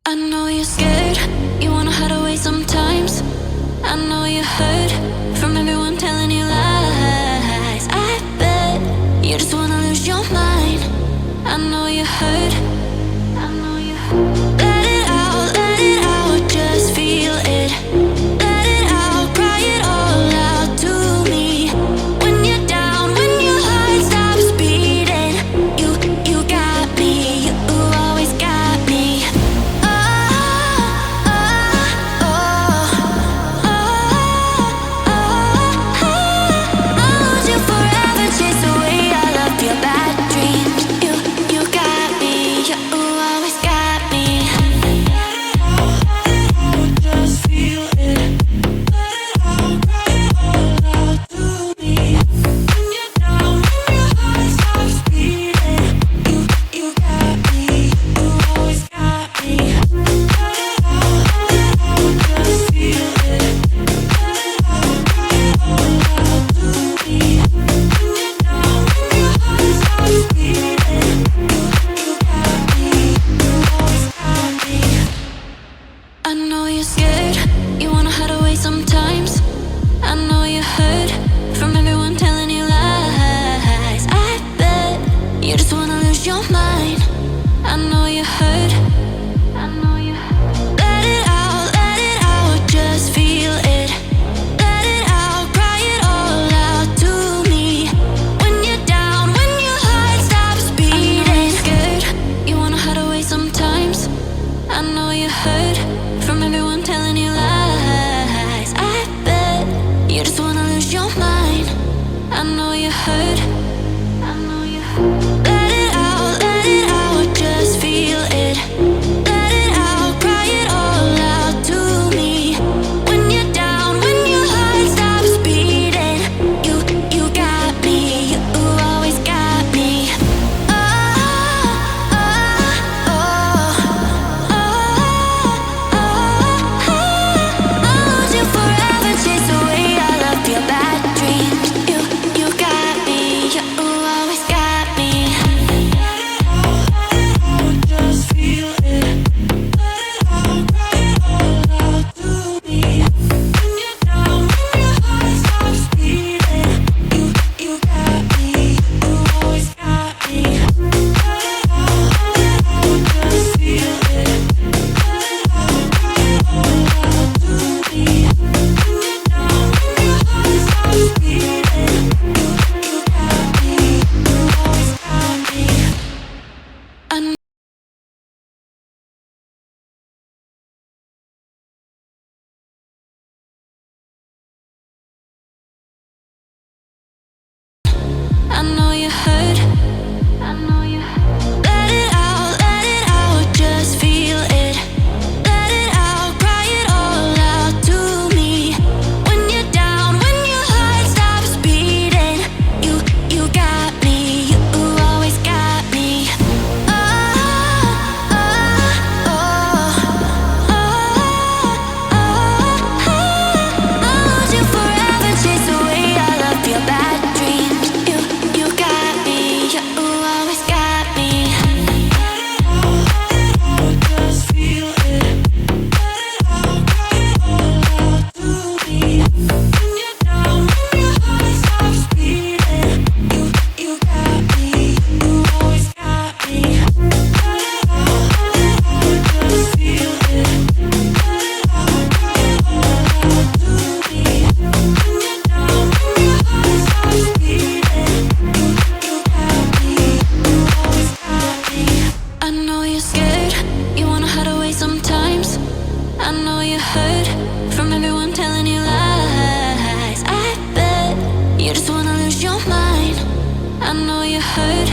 I know you're scared, you wanna hide away sometimes. I know you hurt from everyone telling you lies. I bet you just wanna lose your mind. I know you hurt, I know you hurt. Let it out, just feel it. Let it out, cry it all out to me. When you're down, when your heart stops beating, you got me, you always got me. I know you're scared, you wanna hide away sometimes. I know you hurt from everyone telling you lies. I bet you just wanna lose your mind. I know you hurt, I know you hurt. Let it out, just feel it. Let it out, cry it all out to me. When you're down, when your heart stops beating. I know you're scared, you wanna hide away sometimes. I know you hurt from everyone telling you lies. I bet you just wanna lose your mind. I know you hurt, I know you hurt. Let it out, just feel it. Let it out, cry it all out to me. When you're down, when your heart stops beating, you got me, you always got me. I know you hurt, I know you hurt. Let it out, just feel it. Let it out, cry it all out to me. When you're down, when your heart stops beating, you got me, you always got me. I'll hold you forever, chase away all of your bad dreams. You got me, you always got me. Just feel it. Let it out, cry it all out to me. When you're down, when your heart stops beating, you got me, you always got me. Let it out, just feel it. Let it out, cry it all out to me. When you're down, when your heart stops beating, you got me, you always got me. I know you're scared, you wanna hide away sometimes. I know you hurt from everyone telling you lies. I bet you just wanna lose your mind. I know you hurt,